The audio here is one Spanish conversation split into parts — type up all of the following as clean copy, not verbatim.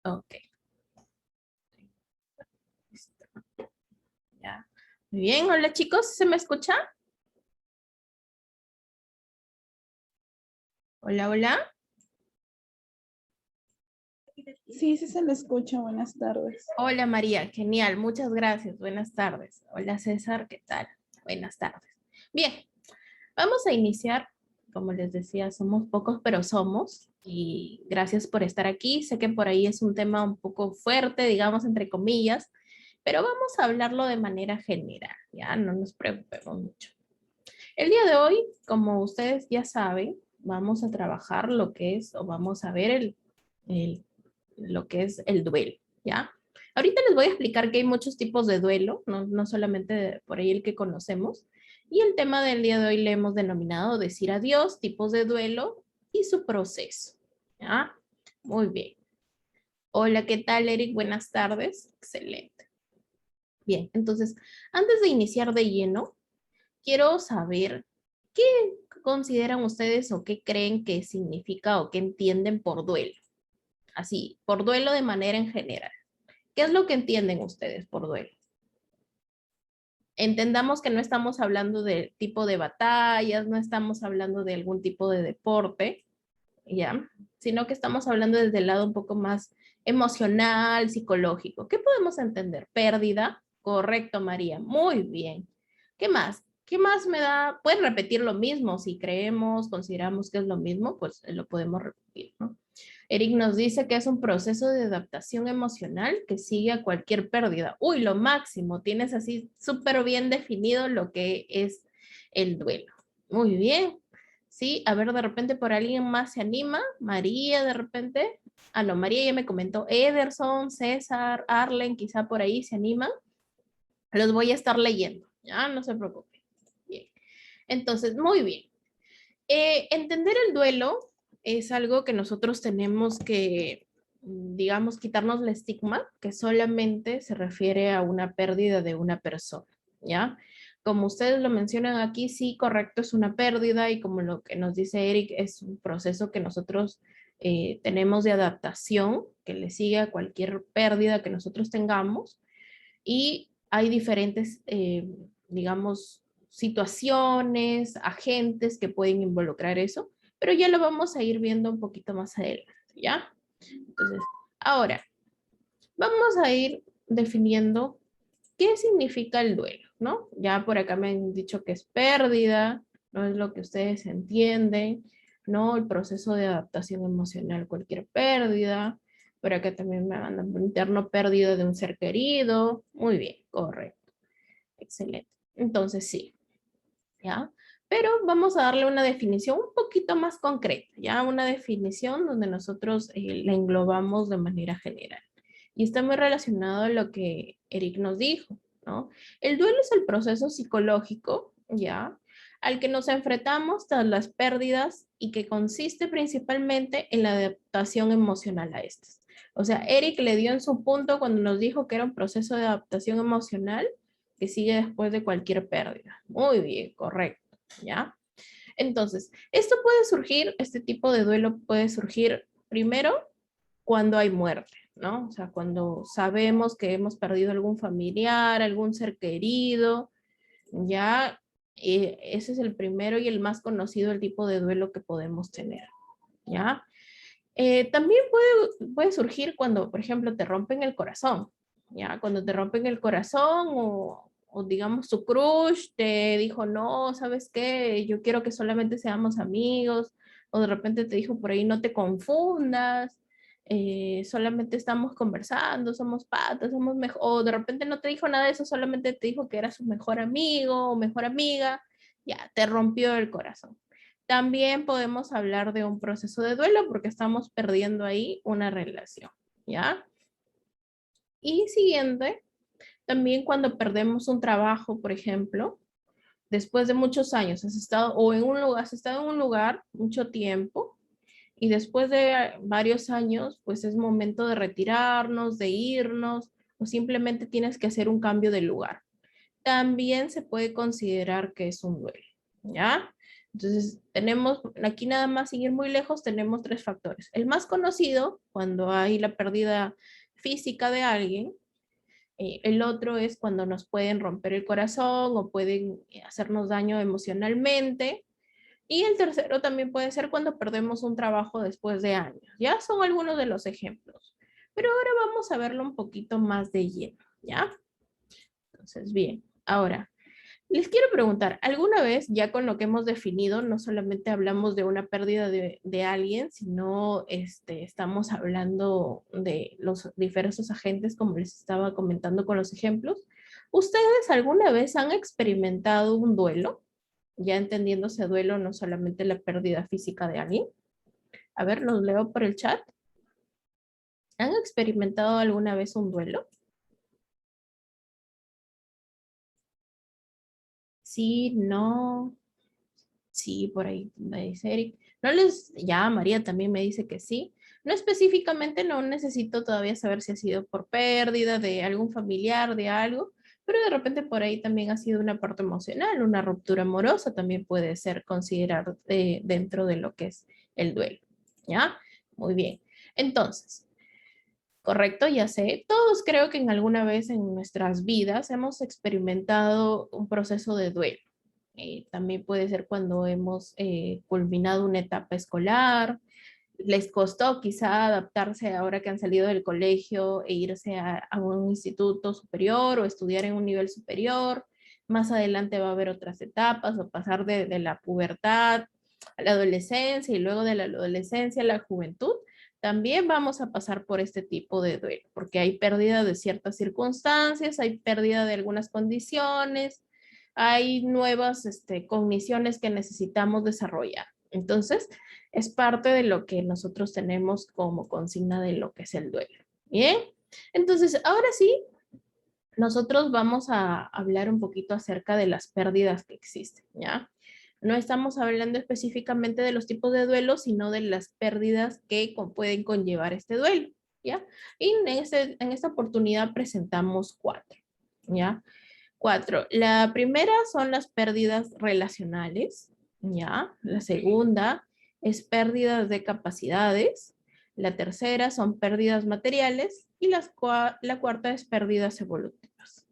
Ok. Listo. Ya. Muy bien, hola chicos, ¿se me escucha? Hola, hola. Sí, sí se le escucha. Buenas tardes. Hola María, genial, muchas gracias. Buenas tardes. Hola César, ¿qué tal? Buenas tardes. Bien, vamos a iniciar. Como les decía, somos pocos, pero somos. Y gracias por estar aquí. Sé que por ahí es un tema un poco fuerte, digamos, entre comillas, pero vamos a hablarlo de manera general, ya no nos preocupemos mucho. El día de hoy, como ustedes ya saben, vamos a trabajar lo que es, o vamos a ver lo que es el duelo, ¿ya? Ahorita les voy a explicar que hay muchos tipos de duelo, no solamente por ahí el que conocemos. Y el tema del día de hoy le hemos denominado decir adiós, tipos de duelo y su proceso, ¿ya? Muy bien. Hola, ¿qué tal, Eric? Buenas tardes. Excelente. Bien, entonces, antes de iniciar de lleno, quiero saber qué consideran ustedes o qué creen que significa o qué entienden por duelo. Así, por duelo de manera en general. ¿Qué es lo que entienden ustedes por duelo? Entendamos que no estamos hablando de tipo de batallas, no estamos hablando de algún tipo de deporte, ¿ya? Sino que estamos hablando desde el lado un poco más emocional, psicológico. ¿Qué podemos entender? Pérdida. Correcto, María. Muy bien. ¿Qué más? ¿Qué más me da? Pueden repetir lo mismo. Si creemos, consideramos que es lo mismo, pues lo podemos repetir, ¿no? Eric nos dice que es un proceso de adaptación emocional que sigue a cualquier pérdida. Uy, lo máximo. Tienes así súper bien definido lo que es el duelo. Muy bien. Sí, a ver, de repente por alguien más se anima. María, de repente. Ah, no, María ya me comentó. Ederson, César, Arlen, quizá por ahí se animan. Los voy a estar leyendo. Ya, no se preocupen. Bien. Entonces, muy bien. Entender el duelo es algo que nosotros tenemos que, digamos, quitarnos el estigma que solamente se refiere a una pérdida de una persona, ¿ya? Como ustedes lo mencionan aquí, sí, correcto, es una pérdida y como lo que nos dice Eric, es un proceso que nosotros tenemos de adaptación, que le sigue a cualquier pérdida que nosotros tengamos y hay diferentes, digamos, situaciones, agentes que pueden involucrar eso, pero ya lo vamos a ir viendo un poquito más adelante, ¿ya? Entonces, ahora, vamos a ir definiendo qué significa el duelo, ¿no? Ya por acá me han dicho que es pérdida, no es lo que ustedes entienden, ¿no? El proceso de adaptación emocional, cualquier pérdida. Por acá también me mandan por interno pérdida de un ser querido. Muy bien, correcto. Excelente. Entonces sí, ¿ya? Pero vamos a darle una definición un poquito más concreta, ¿ya? Una definición donde nosotros la englobamos de manera general. Y está muy relacionado a lo que Eric nos dijo, ¿no? El duelo es el proceso psicológico, ¿ya? Al que nos enfrentamos tras las pérdidas y que consiste principalmente en la adaptación emocional a estas. O sea, Eric le dio en su punto cuando nos dijo que era un proceso de adaptación emocional que sigue después de cualquier pérdida. Muy bien, correcto, ¿ya? Entonces, esto puede surgir, este tipo de duelo puede surgir primero cuando hay muerte, ¿no? O sea, cuando sabemos que hemos perdido algún familiar, algún ser querido, ya ese es el primero y el más conocido, el tipo de duelo que podemos tener, ¿ya? También puede surgir cuando, por ejemplo, te rompen el corazón, ¿ya? Cuando te rompen el corazón o digamos tu crush te dijo, no, ¿sabes qué? Yo quiero que solamente seamos amigos, o de repente te dijo por ahí, no te confundas, solamente estamos conversando, somos patas, somos mejor, o de repente no te dijo nada de eso, solamente te dijo que era su mejor amigo o mejor amiga, ya, te rompió el corazón. También podemos hablar de un proceso de duelo porque estamos perdiendo ahí una relación, ¿ya? Y siguiente, también cuando perdemos un trabajo, por ejemplo, después de muchos años, has estado o en un lugar, has estado en un lugar mucho tiempo y después de varios años, pues es momento de retirarnos, de irnos o simplemente tienes que hacer un cambio de lugar. También se puede considerar que es un duelo, ¿ya? Entonces, tenemos aquí nada más, sin ir muy lejos, tenemos 3 factores. El más conocido, cuando hay la pérdida física de alguien. El otro es cuando nos pueden romper el corazón o pueden hacernos daño emocionalmente. Y el tercero también puede ser cuando perdemos un trabajo después de años. Ya son algunos de los ejemplos. Pero ahora vamos a verlo un poquito más de lleno, ¿ya? Entonces, bien, ahora, les quiero preguntar, ¿alguna vez ya con lo que hemos definido, no solamente hablamos de una pérdida de alguien, sino estamos hablando de los diversos agentes, como les estaba comentando con los ejemplos? ¿Ustedes alguna vez han experimentado un duelo? Ya entendiéndose duelo, no solamente la pérdida física de alguien. A ver, los leo por el chat. ¿Han experimentado alguna vez un duelo? Sí, no. Sí, por ahí me dice Eric. No les, ya María también me dice que sí. No específicamente, no necesito todavía saber si ha sido por pérdida de algún familiar, de algo, pero de repente por ahí también ha sido una parte emocional, una ruptura amorosa también puede ser considerado dentro de lo que es el duelo. ¿Ya? Muy bien. Entonces, correcto, ya sé. Todos creo que en alguna vez en nuestras vidas hemos experimentado un proceso de duelo. También puede ser cuando hemos culminado una etapa escolar, les costó quizá adaptarse ahora que han salido del colegio e irse a un instituto superior o estudiar en un nivel superior. Más adelante va a haber otras etapas o pasar de la pubertad a la adolescencia y luego de la adolescencia a la juventud. También vamos a pasar por este tipo de duelo, porque hay pérdida de ciertas circunstancias, hay pérdida de algunas condiciones, hay nuevas cogniciones que necesitamos desarrollar. Entonces, es parte de lo que nosotros tenemos como consigna de lo que es el duelo. Bien, entonces ahora sí, nosotros vamos a hablar un poquito acerca de las pérdidas que existen, ¿ya? No estamos hablando específicamente de los tipos de duelo, sino de las pérdidas que pueden conllevar este duelo, ¿ya? Y en esta oportunidad presentamos 4, ¿ya? 4. La primera son las pérdidas relacionales, ¿ya? La segunda es pérdidas de capacidades. La tercera son pérdidas materiales y la cuarta es pérdidas evolutivas.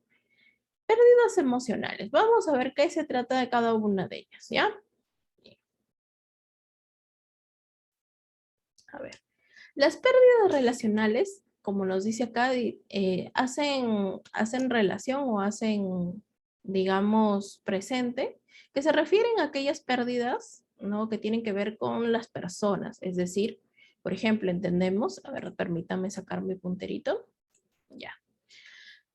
Pérdidas emocionales. Vamos a ver qué se trata de cada una de ellas, ¿ya? A ver. Las pérdidas relacionales, como nos dice acá, hacen relación o hacen, digamos, presente, que se refieren a aquellas pérdidas, ¿no? Que tienen que ver con las personas. Es decir, por ejemplo, entendemos, a ver, permítame sacar mi punterito. Ya.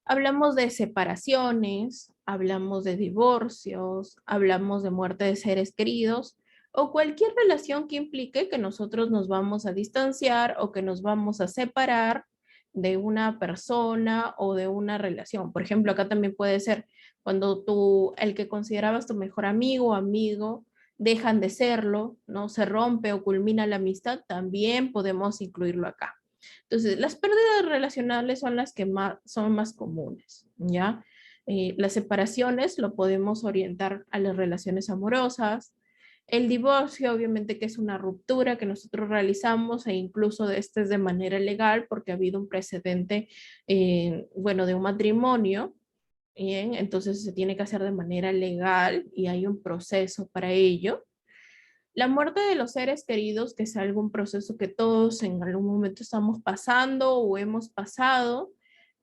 Hablamos de separaciones, hablamos de divorcios, hablamos de muerte de seres queridos o cualquier relación que implique que nosotros nos vamos a distanciar o que nos vamos a separar de una persona o de una relación. Por ejemplo, acá también puede ser cuando el que considerabas tu mejor amigo o amigo, dejan de serlo, ¿no? Se rompe o culmina la amistad, también podemos incluirlo acá. Entonces, las pérdidas relacionales son las que son más comunes, ¿ya? Las separaciones lo podemos orientar a las relaciones amorosas. El divorcio, obviamente que es una ruptura que nosotros realizamos e incluso este es de manera legal porque ha habido un precedente, bueno, de un matrimonio, ¿bien? Entonces se tiene que hacer de manera legal y hay un proceso para ello. La muerte de los seres queridos, que es algún proceso que todos en algún momento estamos pasando o hemos pasado,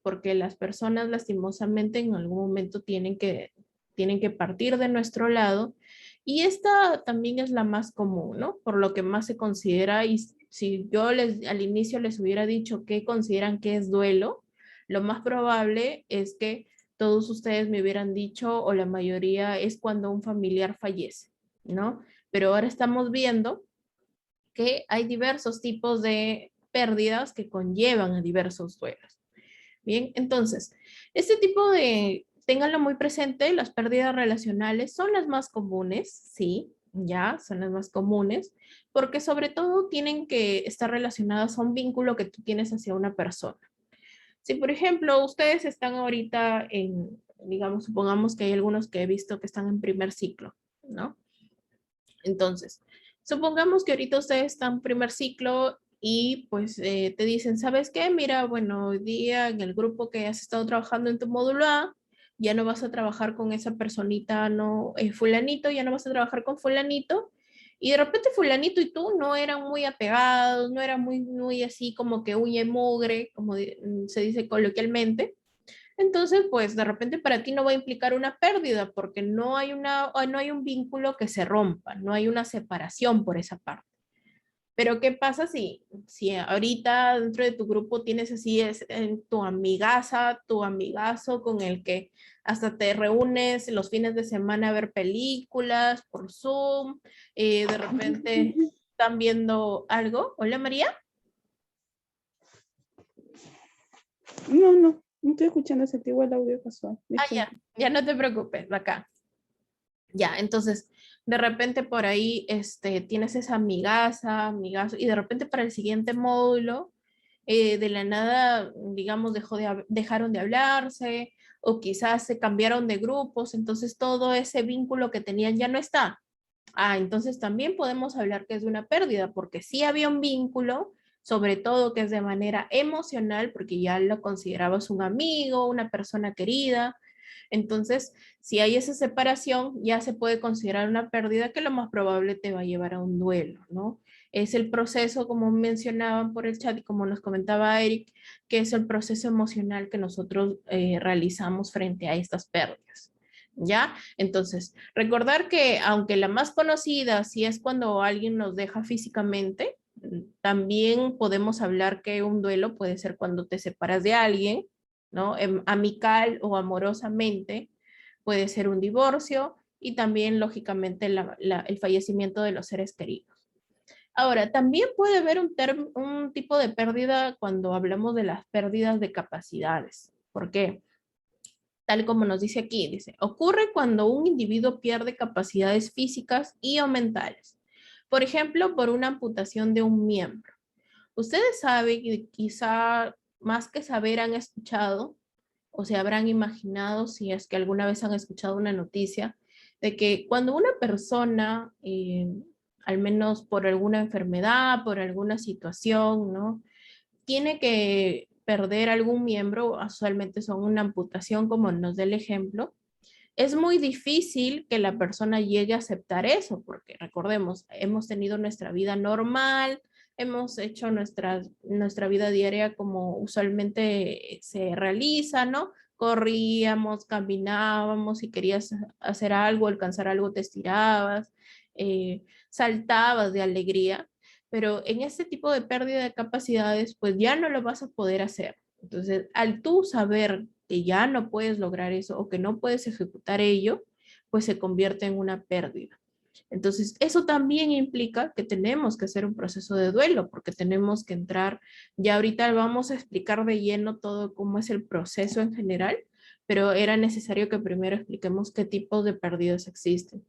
porque las personas lastimosamente en algún momento tienen que partir de nuestro lado. Y esta también es la más común, ¿no? Por lo que más se considera, y si yo al inicio les hubiera dicho qué consideran que es duelo, lo más probable es que todos ustedes me hubieran dicho, o la mayoría, es cuando un familiar fallece, ¿no? Pero ahora estamos viendo que hay diversos tipos de pérdidas que conllevan a diversos duelos. Bien, entonces, este tipo de, ténganlo muy presente, las pérdidas relacionales son las más comunes, sí, ya, son las más comunes, porque sobre todo tienen que estar relacionadas a un vínculo que tú tienes hacia una persona. Si, por ejemplo, ustedes están ahorita digamos, supongamos que hay algunos que he visto que están en primer ciclo, ¿no? Entonces, supongamos que ahorita ustedes están en primer ciclo y pues te dicen, ¿sabes qué? Mira, bueno, hoy día en el grupo que has estado trabajando en tu módulo A, ya no vas a trabajar con esa personita, no, fulanito, ya no vas a trabajar con fulanito. Y de repente fulanito y tú no eran muy apegados, no eran muy así como que uña y mugre, como se dice coloquialmente. Entonces, pues de repente para ti no va a implicar una pérdida porque no hay un vínculo que se rompa, no hay una separación por esa parte. Pero ¿qué pasa si ahorita dentro de tu grupo tienes así tu amigaza, tu amigazo con el que hasta te reúnes los fines de semana a ver películas por Zoom, de repente están viendo algo? Hola María. No estoy escuchando, se activó el audio casual. Disculpe. Ya no te preocupes, acá. Ya, entonces, de repente por ahí tienes esa amigaza, amigazo, y de repente para el siguiente módulo, de la nada, digamos, dejaron de hablarse, o quizás se cambiaron de grupos, entonces todo ese vínculo que tenían ya no está. Ah, entonces también podemos hablar que es una pérdida, porque sí había un vínculo, sobre todo que es de manera emocional, porque ya lo considerabas un amigo, una persona querida. Entonces, si hay esa separación, ya se puede considerar una pérdida que lo más probable te va a llevar a un duelo, ¿no? Es el proceso, como mencionaban por el chat y como nos comentaba Eric, que es el proceso emocional que nosotros realizamos frente a estas pérdidas. ¿Ya? Entonces, recordar que aunque la más conocida sí es cuando alguien nos deja físicamente, también podemos hablar que un duelo puede ser cuando te separas de alguien, ¿no? Amical o amorosamente, puede ser un divorcio y también, lógicamente, el fallecimiento de los seres queridos. Ahora, también puede haber un tipo de pérdida cuando hablamos de las pérdidas de capacidades. ¿Por qué? Tal como nos dice aquí, dice, ocurre cuando un individuo pierde capacidades físicas y o mentales. Por ejemplo, por una amputación de un miembro. Ustedes saben que quizá más que saber han escuchado o se habrán imaginado, si es que alguna vez han escuchado una noticia, de que cuando una persona, al menos por alguna enfermedad, por alguna situación, ¿no? Tiene que perder algún miembro, usualmente son una amputación, como nos da el ejemplo, es muy difícil que la persona llegue a aceptar eso, porque recordemos, hemos tenido nuestra vida normal, hemos hecho nuestra vida diaria como usualmente se realiza, ¿no? Corríamos, caminábamos, si querías hacer algo, alcanzar algo, te estirabas, saltabas de alegría, pero en este tipo de pérdida de capacidades, pues ya no lo vas a poder hacer. Entonces, al tú saber que ya no puedes lograr eso o que no puedes ejecutar ello, pues se convierte en una pérdida. Entonces, eso también implica que tenemos que hacer un proceso de duelo, porque tenemos que entrar, ya ahorita vamos a explicar de lleno todo cómo es el proceso en general, pero era necesario que primero expliquemos qué tipos de pérdidas existen.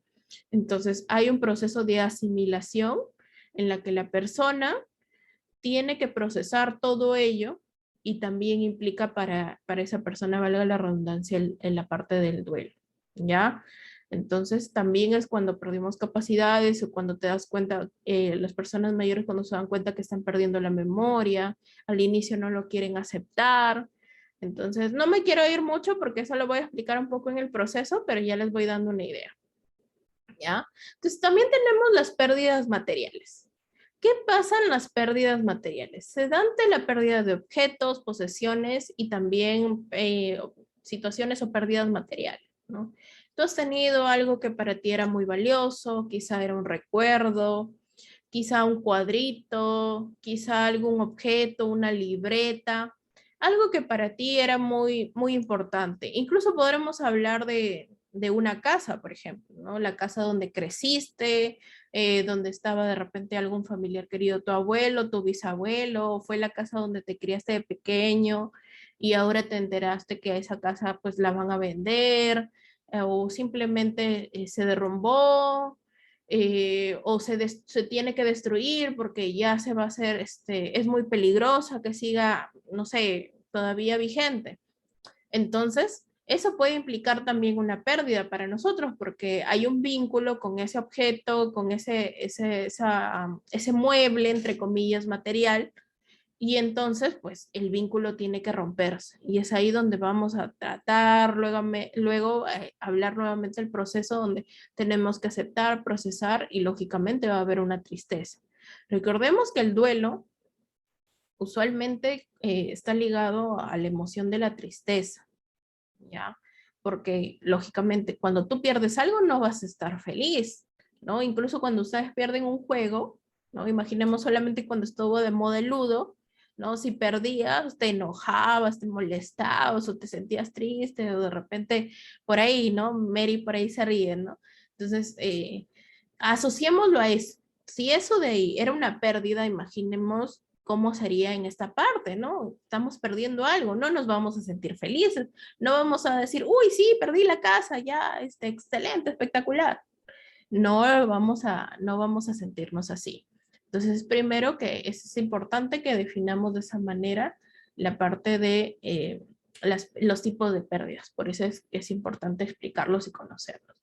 Entonces, hay un proceso de asimilación en la que la persona tiene que procesar todo ello y también implica para esa persona, valga la redundancia, en la parte del duelo, ¿ya? Entonces también es cuando perdimos capacidades o cuando te das cuenta, las personas mayores cuando se dan cuenta que están perdiendo la memoria, al inicio no lo quieren aceptar. Entonces no me quiero ir mucho porque eso lo voy a explicar un poco en el proceso, pero ya les voy dando una idea, ¿ya? Entonces también tenemos las pérdidas materiales. ¿Qué pasa en las pérdidas materiales? Se dan ante la pérdida de objetos, posesiones y también situaciones o pérdidas materiales, ¿no? Tú has tenido algo que para ti era muy valioso, quizá era un recuerdo, quizá un cuadrito, quizá algún objeto, una libreta, algo que para ti era muy importante. Incluso podremos hablar de una casa, por ejemplo, ¿no? La casa donde creciste, donde estaba de repente algún familiar querido, tu abuelo, tu bisabuelo, fue la casa donde te criaste de pequeño y ahora te enteraste que esa casa pues la van a vender, o simplemente se derrumbó, o se tiene que destruir porque ya se va a hacer, es muy peligrosa que siga, no sé, todavía vigente. Entonces, Eso puede implicar también una pérdida para nosotros porque hay un vínculo con ese objeto, con ese mueble, entre comillas, material, y entonces pues el vínculo tiene que romperse. Y es ahí donde vamos a tratar, luego hablar nuevamente del proceso donde tenemos que aceptar, procesar y lógicamente va a haber una tristeza. Recordemos que el duelo usualmente está ligado a la emoción de la tristeza. ¿Ya? Porque lógicamente cuando tú pierdes algo no vas a estar feliz, ¿no? Incluso cuando ustedes pierden un juego, ¿no? Imaginemos solamente cuando estuvo de moda el ludo, ¿no? Si perdías, te enojabas, te molestabas o te sentías triste o de repente por ahí, ¿no? Mary por ahí se ríe, ¿no? Entonces, asociémoslo a eso. Si eso de ahí era una pérdida, imaginemos cómo sería en esta parte, ¿no? Estamos perdiendo algo, no nos vamos a sentir felices, no vamos a decir, uy, sí, perdí la casa, ya, excelente, espectacular. No vamos a sentirnos así. Entonces, primero que es importante que definamos de esa manera la parte de los tipos de pérdidas. Por eso es importante explicarlos y conocerlos.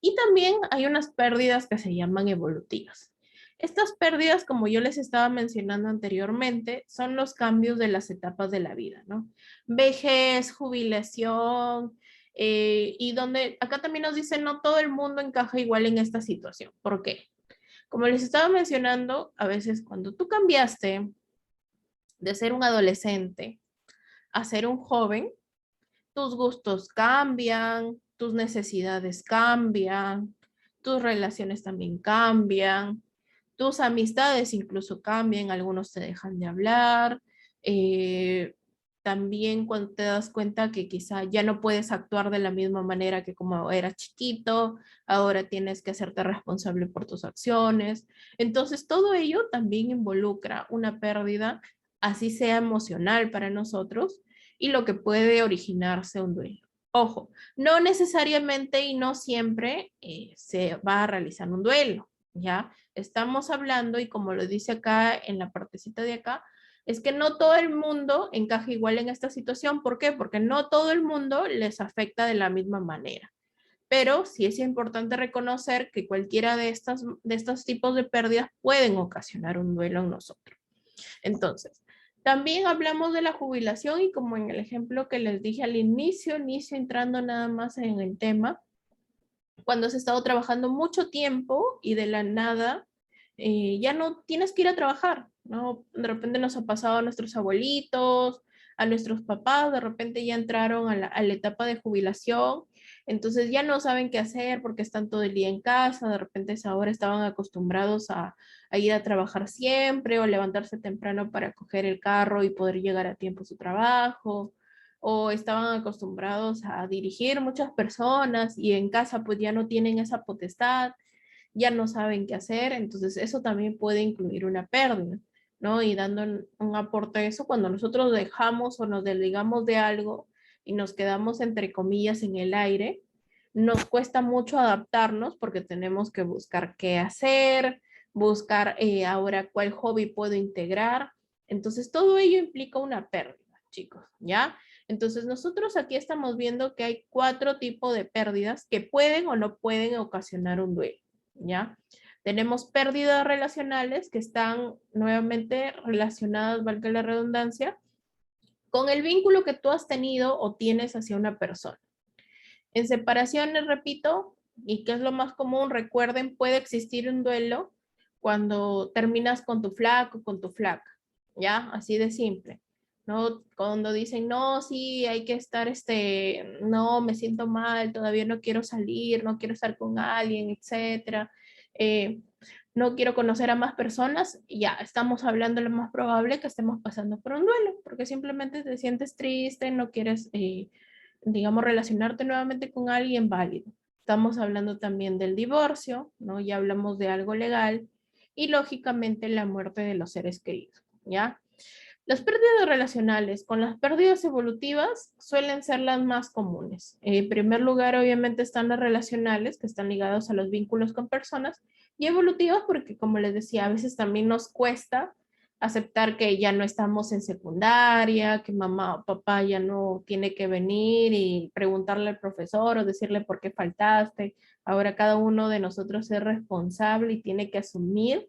Y también hay unas pérdidas que se llaman evolutivas. Estas pérdidas, como yo les estaba mencionando anteriormente, son los cambios de las etapas de la vida, ¿no? Vejez, jubilación, y donde acá también nos dicen no todo el mundo encaja igual en esta situación. ¿Por qué? Como les estaba mencionando, a veces cuando tú cambiaste de ser un adolescente a ser un joven, tus gustos cambian, tus necesidades cambian, tus relaciones también cambian, tus amistades incluso cambian, algunos te dejan de hablar. eh, También cuando te das cuenta que quizá ya no puedes actuar de la misma manera que como eras chiquito, ahora tienes que hacerte responsable por tus acciones. Entonces, todo ello también involucra una pérdida, así sea emocional para nosotros, y lo que puede originarse un duelo. Ojo, no necesariamente y no siempre se va a realizar un duelo, ¿ya? Estamos hablando, y como lo dice acá en la partecita de acá, es que no todo el mundo encaja igual en esta situación. ¿Por qué? Porque no todo el mundo les afecta de la misma manera. Pero sí es importante reconocer que cualquiera de estos tipos de pérdidas pueden ocasionar un duelo en nosotros. Entonces, también hablamos de la jubilación y como en el ejemplo que les dije al inicio entrando nada más en el tema, cuando has estado trabajando mucho tiempo y de la nada ya no tienes que ir a trabajar, ¿no? De repente nos ha pasado a nuestros abuelitos, a nuestros papás, de repente ya entraron a la etapa de jubilación, entonces ya no saben qué hacer porque están todo el día en casa, de repente ahora estaban acostumbrados a ir a trabajar siempre o levantarse temprano para coger el carro y poder llegar a tiempo a su trabajo, o estaban acostumbrados a dirigir muchas personas y en casa pues ya no tienen esa potestad, ya no saben qué hacer, entonces eso también puede incluir una pérdida, ¿no? Y dando un aporte a eso, cuando nosotros dejamos o nos desligamos de algo y nos quedamos entre comillas en el aire, nos cuesta mucho adaptarnos porque tenemos que buscar qué hacer, buscar ahora cuál hobby puedo integrar. Entonces, todo ello implica una pérdida, chicos, ¿ya? Entonces, nosotros aquí estamos viendo que hay 4 tipos de pérdidas que pueden o no pueden ocasionar un duelo, ¿ya? Tenemos pérdidas relacionales que están nuevamente relacionadas, valga la redundancia, con el vínculo que tú has tenido o tienes hacia una persona. En separaciones, repito, y que es lo más común, recuerden, puede existir un duelo cuando terminas con tu flaco, con tu flaca, ¿ya? Así de simple, ¿no? Cuando dicen, no, sí, hay que estar, no, me siento mal, todavía no quiero salir, no quiero estar con alguien, etcétera. No quiero conocer a más personas, ya estamos hablando lo más probable que estemos pasando por un duelo, porque simplemente te sientes triste, no quieres digamos, relacionarte nuevamente con alguien válido. Estamos hablando también del divorcio, ¿no? Ya hablamos de algo legal y lógicamente la muerte de los seres queridos, ¿ya? Las pérdidas relacionales con las pérdidas evolutivas suelen ser las más comunes. En primer lugar, obviamente, están las relacionales, que están ligadas a los vínculos con personas, y evolutivas porque, como les decía, a veces también nos cuesta aceptar que ya no estamos en secundaria, que mamá o papá ya no tiene que venir y preguntarle al profesor o decirle por qué faltaste. Ahora cada uno de nosotros es responsable y tiene que asumir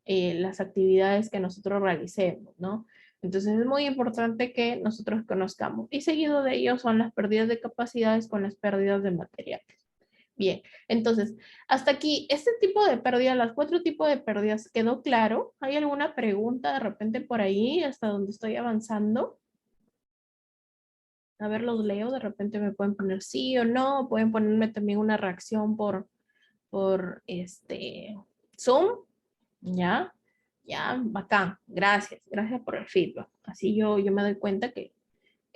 las actividades que nosotros realicemos, ¿no? Entonces es muy importante que nosotros conozcamos. Y seguido de ello son las pérdidas de capacidades con las pérdidas de materiales. Bien, entonces, hasta aquí, este tipo de pérdidas, los 4 tipos de pérdidas, ¿quedó claro? ¿Hay alguna pregunta de repente por ahí hasta donde estoy avanzando? A ver, los leo, de repente me pueden poner sí o no, pueden ponerme también una reacción por Zoom, ¿ya? Ya, bacán, gracias por el feedback. Así yo me doy cuenta que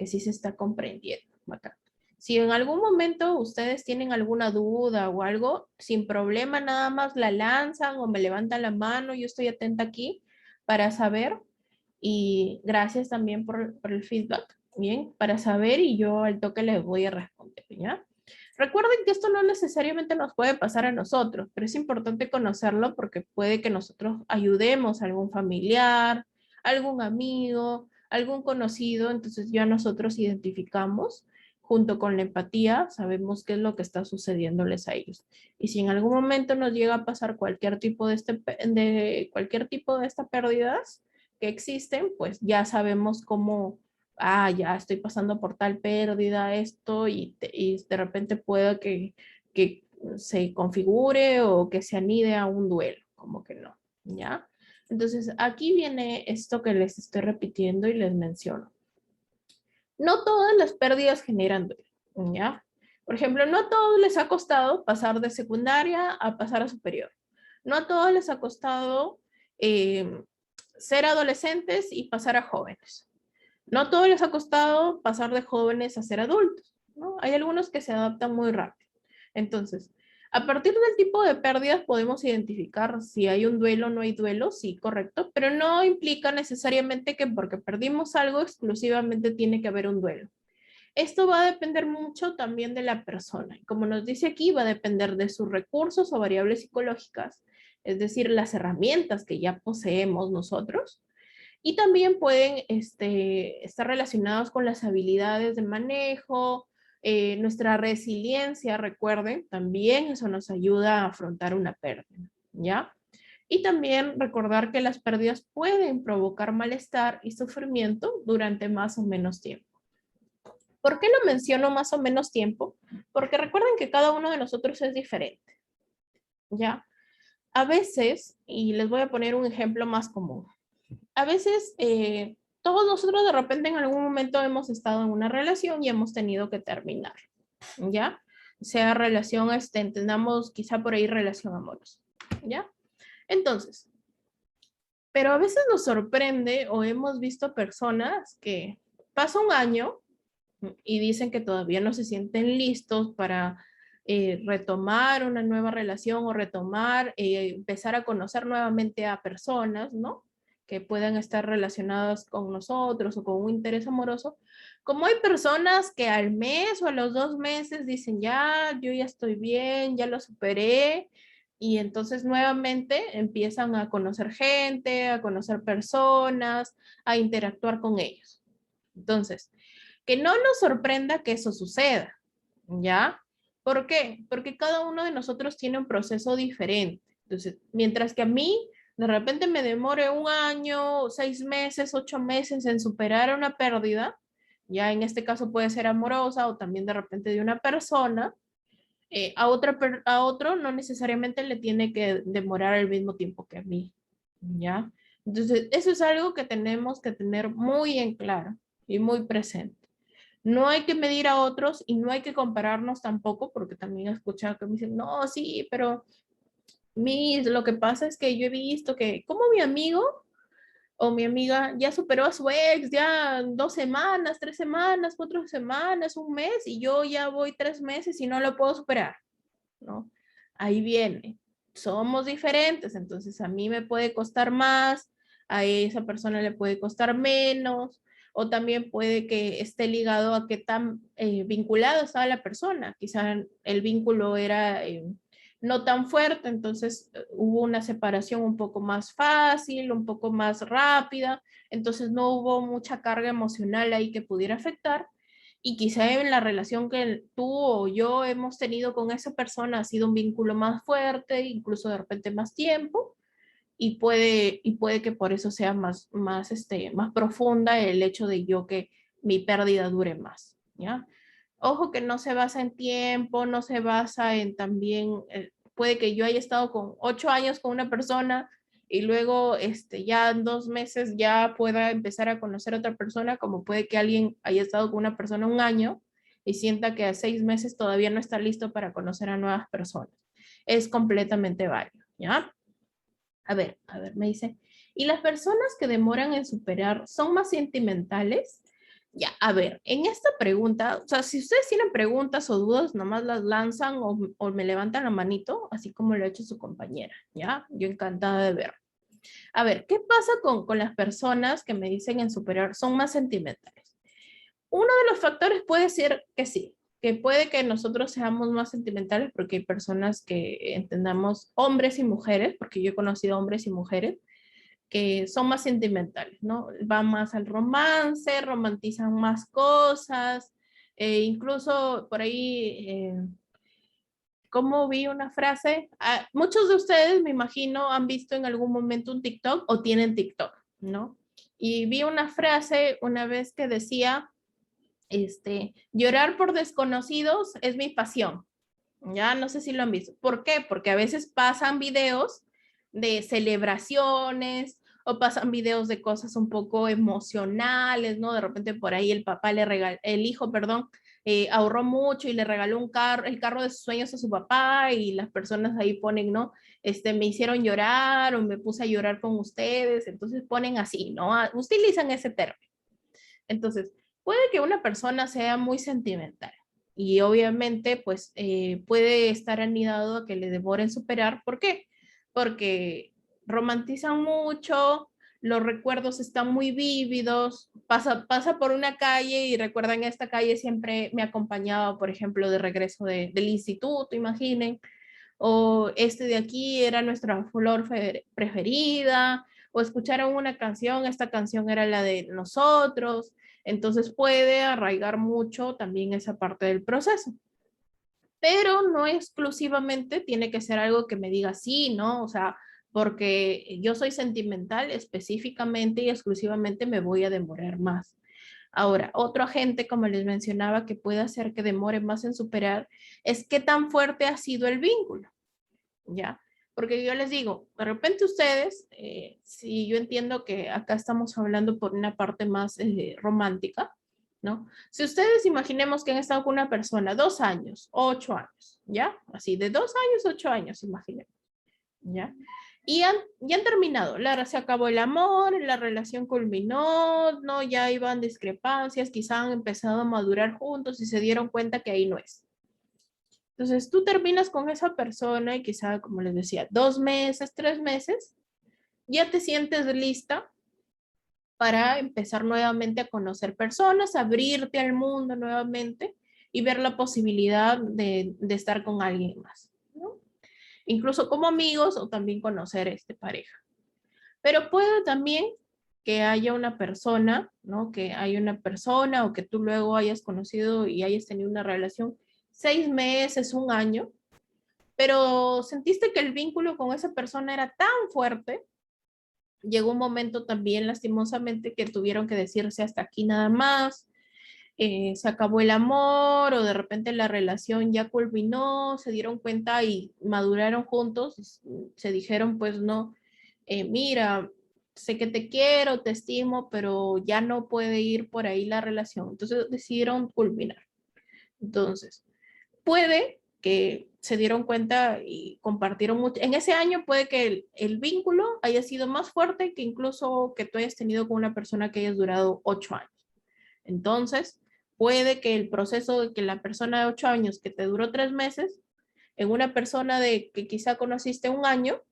sí se está comprendiendo, bacán. Si en algún momento ustedes tienen alguna duda o algo, sin problema nada más la lanzan o me levantan la mano, yo estoy atenta aquí para saber y gracias también por el feedback, bien, para saber y yo al toque les voy a responder, ¿ya? Recuerden que esto no necesariamente nos puede pasar a nosotros, pero es importante conocerlo porque puede que nosotros ayudemos a algún familiar, algún amigo, algún conocido, entonces ya nosotros identificamos junto con la empatía, sabemos qué es lo que está sucediéndoles a ellos. Y si en algún momento nos llega a pasar cualquier tipo cualquier tipo de estas pérdidas que existen, pues ya sabemos cómo, ya estoy pasando por tal pérdida, esto, y de repente pueda que se configure o que se anide a un duelo, como que no, ¿ya? Entonces, aquí viene esto que les estoy repitiendo y les menciono. No todas las pérdidas generan duelo, ¿ya? Por ejemplo, no a todos les ha costado pasar de secundaria a pasar a superior. No a todos les ha costado ser adolescentes y pasar a jóvenes. No a todos les ha costado pasar de jóvenes a ser adultos, ¿no? Hay algunos que se adaptan muy rápido. Entonces, a partir del tipo de pérdidas podemos identificar si hay un duelo o no hay duelo, sí, correcto, pero no implica necesariamente que porque perdimos algo exclusivamente tiene que haber un duelo. Esto va a depender mucho también de la persona. Como nos dice aquí, va a depender de sus recursos o variables psicológicas, es decir, las herramientas que ya poseemos nosotros. Y también pueden estar relacionados con las habilidades de manejo, nuestra resiliencia, recuerden, también eso nos ayuda a afrontar una pérdida, ¿ya? Y también recordar que las pérdidas pueden provocar malestar y sufrimiento durante más o menos tiempo. ¿Por qué lo menciono más o menos tiempo? Porque recuerden que cada uno de nosotros es diferente, ¿ya? A veces, y les voy a poner un ejemplo más común, a veces todos nosotros de repente en algún momento hemos estado en una relación y hemos tenido que terminar, ¿ya? Sea relación, entendamos quizá por ahí relación amorosa, ¿ya? Entonces, pero a veces nos sorprende o hemos visto personas que pasa un año y dicen que todavía no se sienten listos para retomar una nueva relación o retomar, empezar a conocer nuevamente a personas, ¿no? Que puedan estar relacionadas con nosotros o con un interés amoroso. Como hay personas que al mes o a los 2 meses dicen, ya, yo ya estoy bien, ya lo superé, y entonces nuevamente empiezan a conocer gente, a conocer personas, a interactuar con ellos. Entonces, que no nos sorprenda que eso suceda, ¿ya? ¿Por qué? Porque cada uno de nosotros tiene un proceso diferente. Entonces, mientras que a mí de repente me demore un año, 6 meses, 8 meses en superar una pérdida, ya en este caso puede ser amorosa o también de repente de una persona, a otro no necesariamente le tiene que demorar el mismo tiempo que a mí, ¿ya? Entonces, eso es algo que tenemos que tener muy en claro y muy presente. No hay que medir a otros y no hay que compararnos tampoco, porque también he escuchado que me dicen, no, sí, pero lo que pasa es que yo he visto que como mi amigo o mi amiga ya superó a su ex, ya 2 semanas, 3 semanas, 4 semanas, un mes, y yo ya voy 3 meses y no lo puedo superar, ¿no? Ahí viene. Somos diferentes, entonces a mí me puede costar más, a esa persona le puede costar menos, o también puede que esté ligado a qué tan vinculado estaba la persona. Quizá el vínculo era no tan fuerte, entonces hubo una separación un poco más fácil, un poco más rápida, entonces no hubo mucha carga emocional ahí que pudiera afectar. Y quizá en la relación que tú o yo hemos tenido con esa persona ha sido un vínculo más fuerte, incluso de repente más tiempo, y puede que por eso sea más profunda el hecho de yo que mi pérdida dure más, ¿ya? Ojo que no se basa en tiempo, no se basa en también, puede que yo haya estado con 8 años con una persona y luego ya en 2 meses ya pueda empezar a conocer a otra persona, como puede que alguien haya estado con una persona un año y sienta que a 6 meses todavía no está listo para conocer a nuevas personas. Es completamente válido, ¿ya? A ver, me dice, ¿y las personas que demoran en superar son más sentimentales? Ya, a ver, en esta pregunta, o sea, si ustedes tienen preguntas o dudas, nomás las lanzan o me levantan la manito, así como lo ha hecho su compañera, ¿ya? Yo encantada de ver. A ver, ¿qué pasa con las personas que me dicen en superar son más sentimentales? Uno de los factores puede ser que sí, que puede que nosotros seamos más sentimentales porque hay personas que entendamos hombres y mujeres, porque yo he conocido hombres y mujeres que son más sentimentales, ¿no? Van más al romance, romantizan más cosas, incluso por ahí, como vi una frase, muchos de ustedes me imagino han visto en algún momento un TikTok o tienen TikTok, ¿no? Y vi una frase una vez que decía, llorar por desconocidos es mi pasión. Ya no sé si lo han visto. ¿Por qué? Porque a veces pasan videos de celebraciones o pasan videos de cosas un poco emocionales, ¿no? De repente por ahí el papá le regaló, el hijo, perdón, ahorró mucho y le regaló un carro, el carro de sus sueños a su papá y las personas ahí ponen, ¿no? Me hicieron llorar o me puse a llorar con ustedes, entonces ponen así, ¿no? Utilizan ese término. Entonces, puede que una persona sea muy sentimental y obviamente pues puede estar anidado a que le devoren superar. ¿Por qué? Porque romantizan mucho, los recuerdos están muy vívidos, pasa por una calle y recuerdan esta calle siempre me acompañaba, por ejemplo, de regreso del instituto, imaginen, o este de aquí era nuestra flor preferida, o escucharon una canción, esta canción era la de nosotros, entonces puede arraigar mucho también esa parte del proceso. Pero no exclusivamente tiene que ser algo que me diga sí, ¿no? O sea, porque yo soy sentimental específicamente y exclusivamente me voy a demorar más. Ahora, otro agente, como les mencionaba, que puede hacer que demore más en superar, es qué tan fuerte ha sido el vínculo. ¿Ya? Porque yo les digo, de repente ustedes, si yo entiendo que acá estamos hablando por una parte más romántica, ¿no? Si ustedes imaginemos que han estado con una persona 2 años, 8 años, ¿ya? Así, de 2 años, 8 años, imaginemos, ¿ya? Y han terminado, se acabó el amor, la relación culminó, ¿no? Ya iban discrepancias, quizá han empezado a madurar juntos y se dieron cuenta que ahí no es. Entonces tú terminas con esa persona y quizá, como les decía, 2 meses, 3 meses, ya te sientes lista para empezar nuevamente a conocer personas, abrirte al mundo nuevamente y ver la posibilidad de estar con alguien más, ¿no? Incluso como amigos o también conocer pareja. Pero puede también que haya una persona, ¿no? Que haya una persona o que tú luego hayas conocido y hayas tenido una relación 6 meses, un año, pero sentiste que el vínculo con esa persona era tan fuerte, llegó un momento también lastimosamente que tuvieron que decirse hasta aquí nada más, se acabó el amor o de repente la relación ya culminó, se dieron cuenta y maduraron juntos, se dijeron pues no, mira, sé que te quiero, te estimo, pero ya no puede ir por ahí la relación, entonces decidieron culminar. Entonces, puede que se dieron cuenta y compartieron mucho. En ese año puede que el vínculo haya sido más fuerte que incluso que tú hayas tenido con una persona que hayas durado 8 años. Entonces, puede que el proceso de que la persona de 8 años que te duró 3 meses, en una persona de que quizá conociste un año,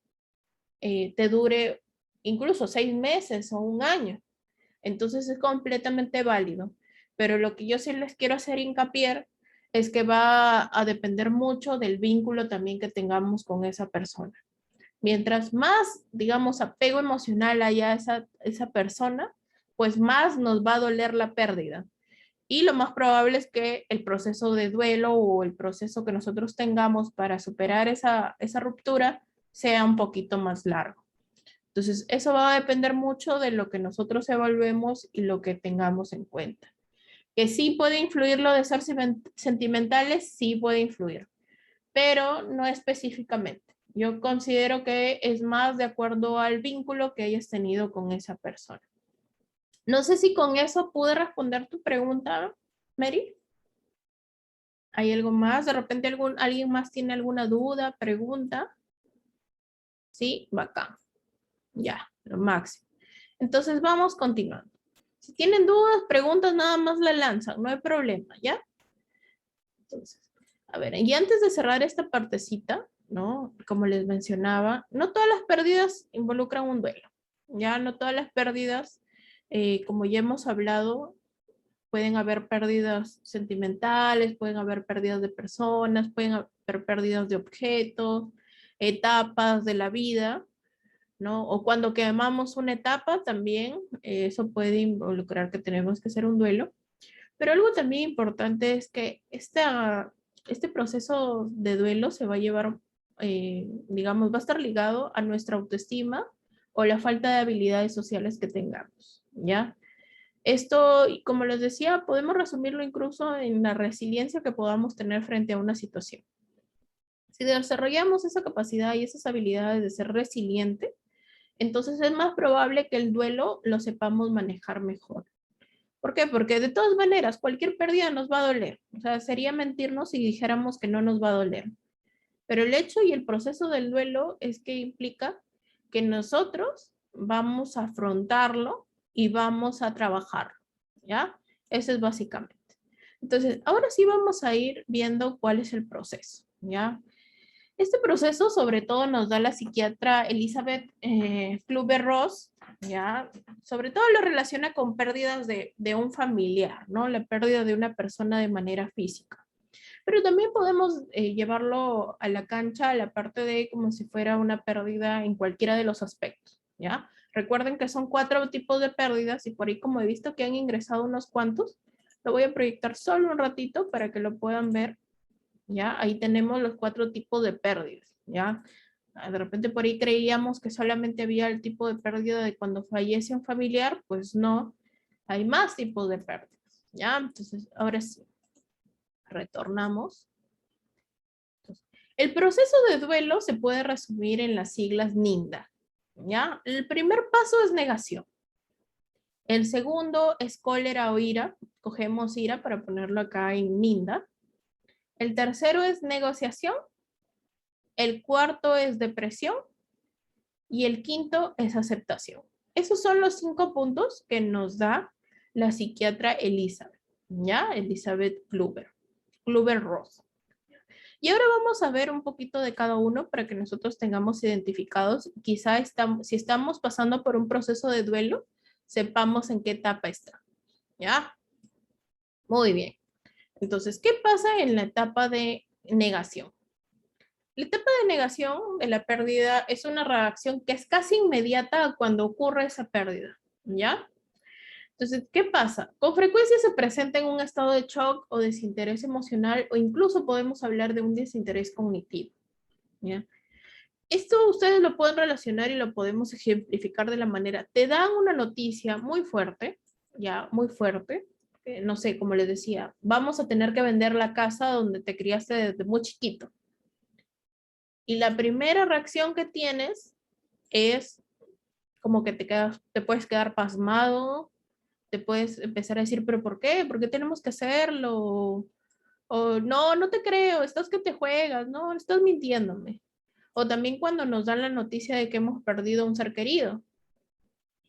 te dure incluso 6 meses o un año. Entonces es completamente válido. Pero lo que yo sí les quiero hacer hincapié es que va a depender mucho del vínculo también que tengamos con esa persona. Mientras más, digamos, apego emocional haya a esa persona, pues más nos va a doler la pérdida. Y lo más probable es que el proceso de duelo o el proceso que nosotros tengamos para superar esa ruptura sea un poquito más largo. Entonces, eso va a depender mucho de lo que nosotros evaluemos y lo que tengamos en cuenta. Que sí puede influir lo de ser sentimentales, sí puede influir, pero no específicamente. Yo considero que es más de acuerdo al vínculo que hayas tenido con esa persona. No sé si con eso pude responder tu pregunta, Mary. ¿Hay algo más? ¿De repente alguien más tiene alguna duda, pregunta? Sí, bacán. Ya, lo máximo. Entonces vamos continuando. Si tienen dudas, preguntas, nada más la lanzan, no hay problema, ¿ya? Entonces, a ver, y antes de cerrar esta partecita, ¿no? Como les mencionaba, no todas las pérdidas involucran un duelo, ¿ya? No todas las pérdidas, como ya hemos hablado, pueden haber pérdidas sentimentales, pueden haber pérdidas de personas, pueden haber pérdidas de objetos, etapas de la vida, ¿no? O cuando quemamos una etapa también, eso puede involucrar que tenemos que hacer un duelo. Pero algo también importante es que este proceso de duelo se va a llevar, digamos, va a estar ligado a nuestra autoestima o la falta de habilidades sociales que tengamos, ¿ya? Esto, como les decía, podemos resumirlo incluso en la resiliencia que podamos tener frente a una situación. Si desarrollamos esa capacidad y esas habilidades de ser resiliente, entonces es más probable que el duelo lo sepamos manejar mejor. ¿Por qué? Porque de todas maneras, cualquier pérdida nos va a doler. O sea, sería mentirnos si dijéramos que no nos va a doler. Pero el hecho y el proceso del duelo es que implica que nosotros vamos a afrontarlo y vamos a trabajarlo, ¿ya? Eso es básicamente. Entonces, ahora sí vamos a ir viendo cuál es el proceso, ¿ya? Este proceso sobre todo nos da la psiquiatra Elizabeth Kluber-Ross, ¿ya? Sobre todo lo relaciona con pérdidas de un familiar, ¿no? La pérdida de una persona de manera física. Pero también podemos llevarlo a la cancha, a la parte de como si fuera una pérdida en cualquiera de los aspectos, ¿ya? Recuerden que son 4 tipos de pérdidas y por ahí como he visto que han ingresado unos cuantos, lo voy a proyectar solo un ratito para que lo puedan ver. ¿Ya? Ahí tenemos los 4 tipos de pérdidas, ¿ya? De repente por ahí creíamos que solamente había el tipo de pérdida de cuando fallece un familiar, pues no, hay más tipos de pérdidas, ¿ya? Entonces, ahora sí, retornamos. Entonces, el proceso de duelo se puede resumir en las siglas NINDA, ¿ya? El primer paso es negación. El segundo es cólera o ira, cogemos ira para ponerlo acá en NINDA. El tercero es negociación. El cuarto es depresión y el quinto es aceptación. Esos son los 5 puntos que nos da la psiquiatra Elizabeth, ¿ya? Elizabeth Kluber-Ross. Y ahora vamos a ver un poquito de cada uno para que nosotros tengamos identificados. Quizá si estamos pasando por un proceso de duelo, sepamos en qué etapa está, ¿ya? Muy bien. Entonces, ¿qué pasa en la etapa de negación? La etapa de negación de la pérdida es una reacción que es casi inmediata cuando ocurre esa pérdida, ¿ya? Entonces, ¿qué pasa? Con frecuencia se presenta en un estado de shock o desinterés emocional o incluso podemos hablar de un desinterés cognitivo, ¿ya? Esto ustedes lo pueden relacionar y lo podemos ejemplificar de la manera, te dan una noticia muy fuerte, ya, muy fuerte, no sé, como les decía, vamos a tener que vender la casa donde te criaste desde muy chiquito. Y la primera reacción que tienes es como que te puedes quedar pasmado, te puedes empezar a decir, pero ¿por qué? ¿Por qué tenemos que hacerlo? O no, no te creo, estás que te juegas, no, estás mintiéndome. O también cuando nos dan la noticia de que hemos perdido a un ser querido.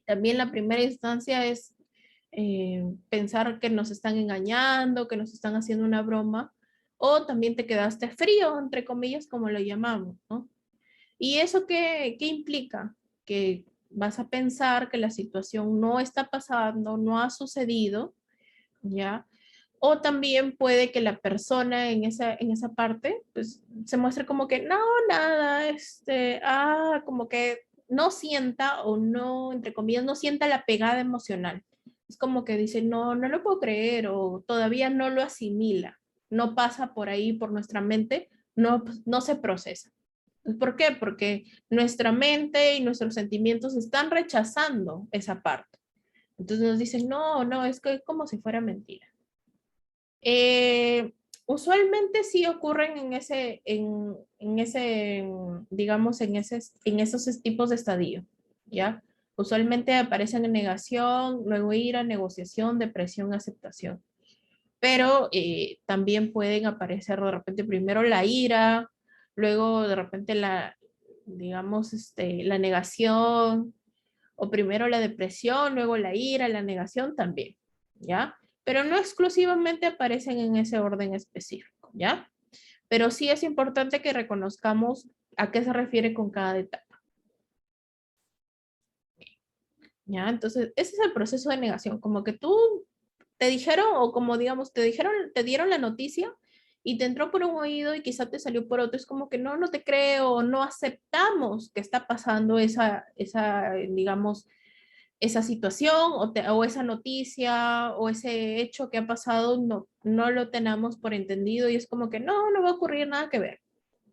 También la primera instancia es pensar que nos están engañando, que nos están haciendo una broma, o también te quedaste frío, entre comillas, como lo llamamos, ¿no? ¿Y eso qué implica? Que vas a pensar que la situación no está pasando, no ha sucedido, ¿ya? O también puede que la persona en esa parte, pues, se muestre como que, no, nada, como que no sienta o no, entre comillas, no sienta la pegada emocional. Es como que dice, no, no lo puedo creer o todavía no lo asimila, no pasa por ahí, por nuestra mente, no, no se procesa. ¿Por qué? Porque nuestra mente y nuestros sentimientos están rechazando esa parte. Entonces nos dicen, no, no, es que es como si fuera mentira. Eh, Usualmente sí ocurren digamos, en esos tipos de estadio, ¿ya? Usualmente aparecen en negación, luego ira, negociación, depresión, aceptación. Pero también pueden aparecer de repente primero la ira, luego de repente digamos, la negación, o primero la depresión, luego la ira, la negación también, ¿ya? Pero no exclusivamente aparecen en ese orden específico, ¿ya? Pero sí es importante que reconozcamos a qué se refiere con cada etapa, ¿ya? Entonces, ese es el proceso de negación, como que tú te dijeron, o como digamos, te dieron la noticia y te entró por un oído y quizá te salió por otro, es como que no, no te creo, no aceptamos que está pasando digamos, esa situación o esa noticia o ese hecho que ha pasado, no, no lo tenemos por entendido y es como que no, no va a ocurrir nada que ver,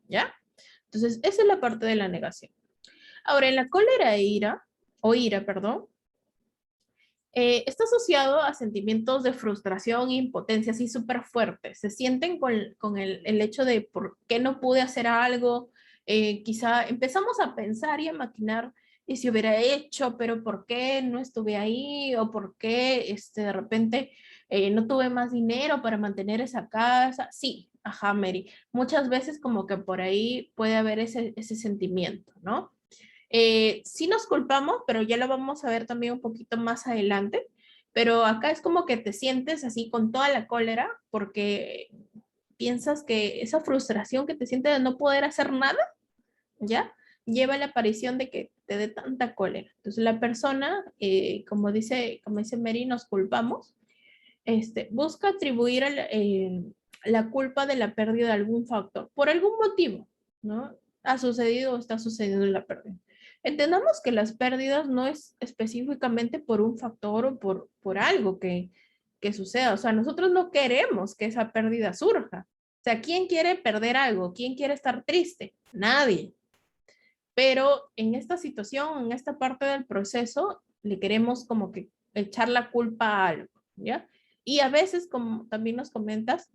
¿ya? Entonces, esa es la parte de la negación. Ahora, en la cólera o ira, perdón, está asociado a sentimientos de frustración e impotencia así súper fuertes. Se sienten con el hecho de por qué no pude hacer algo. Quizá empezamos a pensar y a maquinar, y si hubiera hecho, pero ¿por qué no estuve ahí? ¿O por qué de repente no tuve más dinero para mantener esa casa? Sí, ajá, Mary. Muchas veces como que por ahí puede haber ese sentimiento, ¿no? Sí nos culpamos, pero ya lo vamos a ver también un poquito más adelante. Pero acá es como que te sientes así con toda la cólera porque piensas que esa frustración que te sientes de no poder hacer nada, ¿ya? Lleva a la aparición de que te dé tanta cólera. Entonces la persona, como dice Mary, nos culpamos, busca atribuir la culpa de la pérdida de algún factor, por algún motivo, ¿no? Ha sucedido o está sucediendo la pérdida. Entendamos que las pérdidas no es específicamente por un factor o por algo que suceda. O sea, nosotros no queremos que esa pérdida surja. O sea, ¿quién quiere perder algo? ¿Quién quiere estar triste? Nadie. Pero en esta situación, en esta parte del proceso, le queremos como que echar la culpa a algo, ¿ya? Y a veces, como también nos comentas,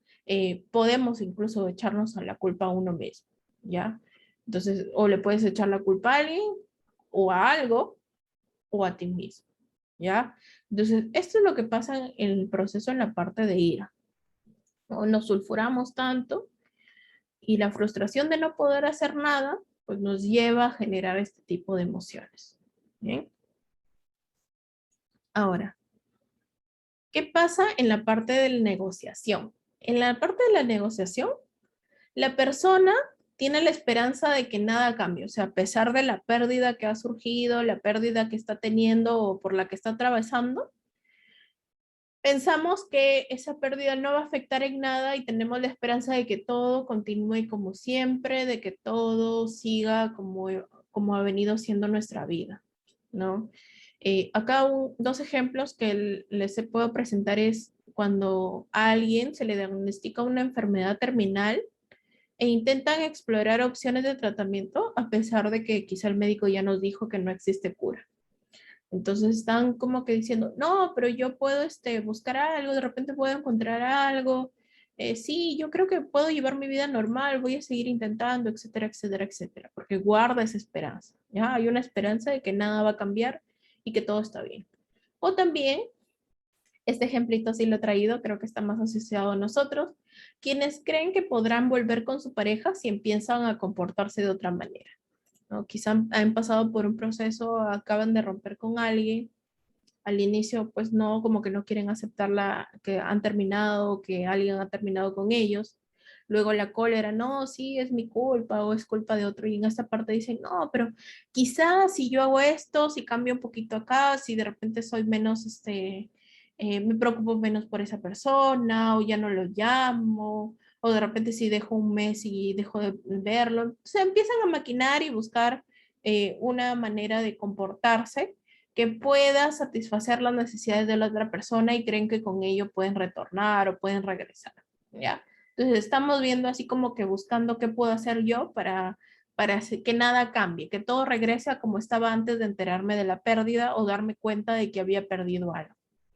podemos incluso echarnos a la culpa a uno mismo, ¿ya? Entonces, o le puedes echar la culpa a alguien, o a algo, o a ti mismo, ¿ya? Entonces, esto es lo que pasa en el proceso en la parte de ira. O nos sulfuramos tanto y la frustración de no poder hacer nada, pues nos lleva a generar este tipo de emociones. ¿Bien? Ahora, ¿qué pasa en la parte de la negociación? En la parte de la negociación, la persona tiene la esperanza de que nada cambie, o sea, a pesar de la pérdida que ha surgido, la pérdida que está teniendo o por la que está atravesando, pensamos que esa pérdida no va a afectar en nada y tenemos la esperanza de que todo continúe como siempre, de que todo siga como ha venido siendo nuestra vida, ¿no? Acá dos ejemplos que les puedo presentar es cuando a alguien se le diagnostica una enfermedad terminal e intentan explorar opciones de tratamiento a pesar de que quizá el médico ya nos dijo que no existe cura. Entonces están como que diciendo, no, pero yo puedo buscar algo, de repente puedo encontrar algo. Sí, yo creo que puedo llevar mi vida normal, voy a seguir intentando, etcétera, etcétera, etcétera, porque guarda esa esperanza. Ya hay una esperanza de que nada va a cambiar y que todo está bien. O también, este ejemplito sí lo he traído, creo que está más asociado a nosotros, quienes creen que podrán volver con su pareja si empiezan a comportarse de otra manera, ¿no? Quizá han pasado por un proceso, acaban de romper con alguien, al inicio pues no, como que no quieren aceptar que han terminado, que alguien ha terminado con ellos. Luego la cólera, no, sí, es mi culpa o es culpa de otro. Y en esta parte dicen, no, pero quizás si yo hago esto, si cambio un poquito acá, si de repente soy menos, me preocupo menos por esa persona, o ya no lo llamo, o de repente si dejo un mes y dejo de verlo. Se empiezan a maquinar y buscar una manera de comportarse que pueda satisfacer las necesidades de la otra persona y creen que con ello pueden retornar o pueden regresar, ¿ya? Entonces estamos viendo así como que buscando qué puedo hacer yo para que nada cambie, que todo regrese a como estaba antes de enterarme de la pérdida o darme cuenta de que había perdido algo,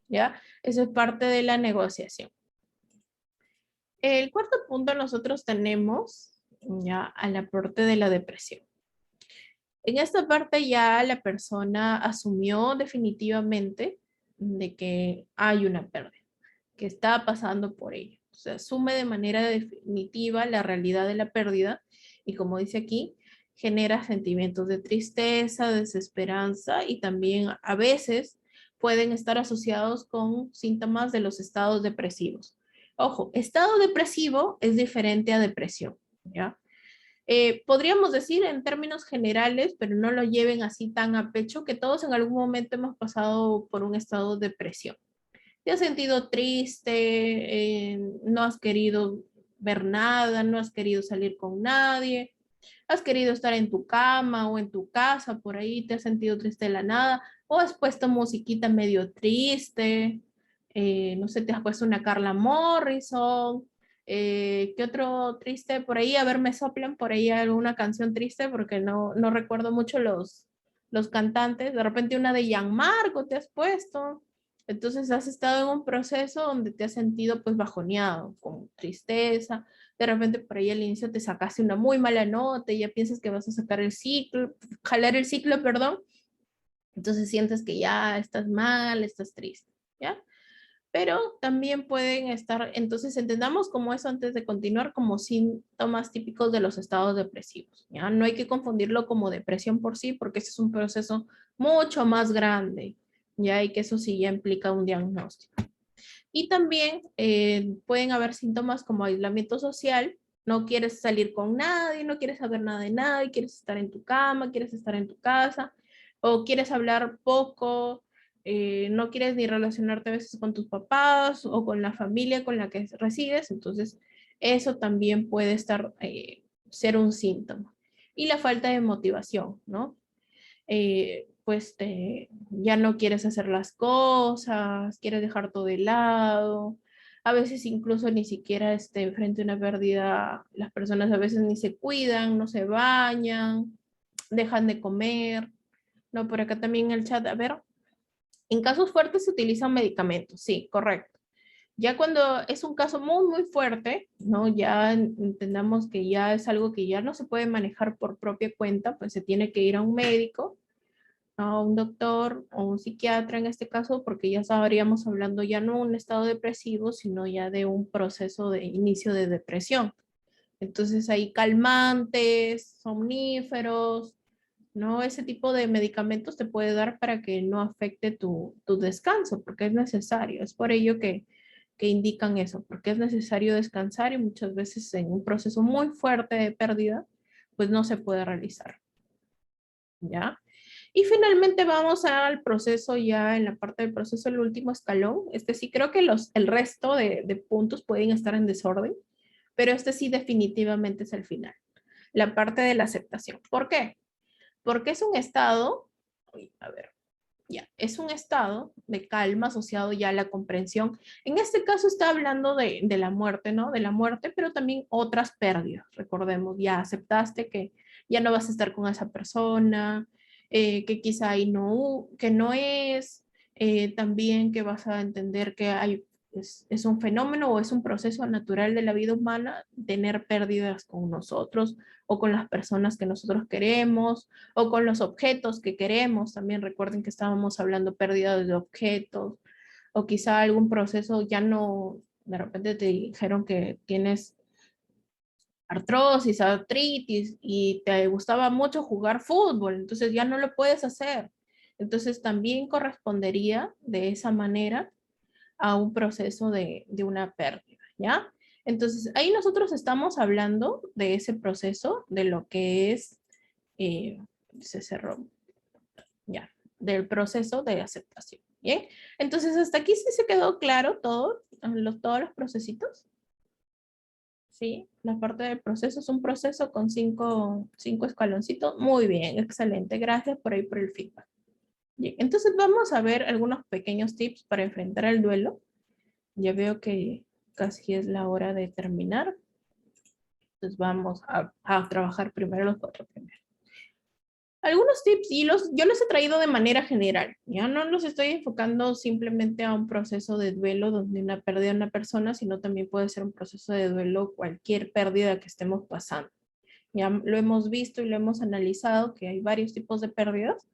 ¿ya? Eso es parte de la negociación. El cuarto punto nosotros tenemos ya al aporte de la depresión. En esta parte ya la persona asumió definitivamente de que hay una pérdida, que está pasando por ello. O sea, asume de manera definitiva la realidad de la pérdida y como dice aquí, genera sentimientos de tristeza, desesperanza y también a veces pueden estar asociados con síntomas de los estados depresivos. Ojo, estado depresivo es diferente a depresión, ¿ya? Podríamos decir en términos generales, pero no lo lleven así tan a pecho, que todos en algún momento hemos pasado por un estado de depresión. Te has sentido triste, no has querido ver nada, no has querido salir con nadie, has querido estar en tu cama o en tu casa, por ahí te has sentido triste de la nada, o has puesto musiquita medio triste, no sé, te has puesto una Carla Morrison, ¿qué otro triste? Por ahí, a ver, me soplan por ahí alguna canción triste, porque no recuerdo mucho los cantantes, de repente una de Gianmarco te has puesto, entonces has estado en un proceso donde te has sentido pues bajoneado, con tristeza, de repente por ahí al inicio te sacaste una muy mala nota y ya piensas que vas a sacar el ciclo, jalar el ciclo, perdón, entonces sientes que ya estás mal, estás triste, ¿ya? Pero también pueden estar, entonces entendamos como eso antes de continuar, como síntomas típicos de los estados depresivos, ¿ya? No hay que confundirlo como depresión por sí, porque ese es un proceso mucho más grande, ¿ya? Y que eso sí ya implica un diagnóstico. Y también pueden haber síntomas como aislamiento social, no quieres salir con nadie, no quieres saber nada de nadie, quieres estar en tu cama, quieres estar en tu casa, o quieres hablar poco, no quieres ni relacionarte a veces con tus papás o con la familia con la que resides, entonces eso también puede ser un síntoma. Y la falta de motivación, ¿no? Pues ya no quieres hacer las cosas, quieres dejar todo de lado. A veces incluso ni siquiera frente a una pérdida, las personas a veces ni se cuidan, no se bañan, dejan de comer. No, por acá también en el chat, a ver, en casos fuertes se utilizan medicamentos, sí, correcto. Ya cuando es un caso muy, muy fuerte, ¿no? Ya entendamos que ya es algo que ya no se puede manejar por propia cuenta, pues se tiene que ir a un médico, a un doctor o un psiquiatra en este caso, porque ya estaríamos hablando ya no de un estado depresivo, sino ya de un proceso de inicio de depresión. Entonces hay calmantes, somníferos, ¿no? Ese tipo de medicamentos te puede dar para que no afecte tu descanso, porque es necesario. Es por ello que indican eso, porque es necesario descansar y muchas veces en un proceso muy fuerte de pérdida, pues no se puede realizar. ¿Ya? Y finalmente vamos al proceso ya en la parte del proceso, el último escalón. Este sí creo que el resto de puntos pueden estar en desorden, pero este sí definitivamente es el final. La parte de la aceptación. ¿Por qué? Porque es un estado, a ver, ya, es un estado de calma asociado ya a la comprensión. En este caso está hablando de la muerte, ¿no? De la muerte, pero también otras pérdidas. Recordemos, ya aceptaste que ya no vas a estar con esa persona, que quizá ahí no, que no es, también que vas a entender que es un fenómeno o es un proceso natural de la vida humana tener pérdidas con nosotros o con las personas que nosotros queremos o con los objetos que queremos. También recuerden que estábamos hablando pérdida de objetos o quizá algún proceso ya no, de repente te dijeron que tienes artrosis, artritis y te gustaba mucho jugar fútbol, entonces ya no lo puedes hacer. Entonces también correspondería de esa manera a un proceso de una pérdida, ¿ya? Entonces ahí nosotros estamos hablando de ese proceso, de lo que es, se cerró, ya, del proceso de aceptación. Bien, entonces hasta aquí sí se quedó claro todo, todos los procesitos. Sí, la parte del proceso es un proceso con cinco escaloncitos. Muy bien, excelente. Gracias por ahí por el feedback. Bien, entonces vamos a ver algunos pequeños tips para enfrentar el duelo. Ya veo que casi es la hora de terminar. Entonces vamos a trabajar primero los cuatro primeros. Algunos tips, y yo los he traído de manera general, ya no los estoy enfocando simplemente a un proceso de duelo donde una pérdida de una persona, sino también puede ser un proceso de duelo, cualquier pérdida que estemos pasando. Ya lo hemos visto y lo hemos analizado, que hay varios tipos de pérdidas.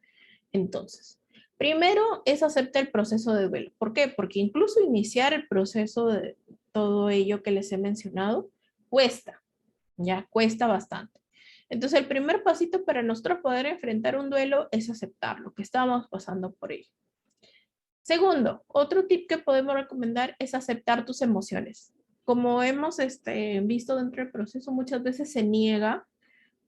Entonces, primero es aceptar el proceso de duelo. ¿Por qué? Porque incluso iniciar el proceso de todo ello que les he mencionado cuesta, ya cuesta bastante. Entonces, el primer pasito para nosotros poder enfrentar un duelo es aceptarlo, que estamos pasando por ello. Segundo, otro tip que podemos recomendar es aceptar tus emociones. Como hemos visto dentro del proceso, muchas veces se niega.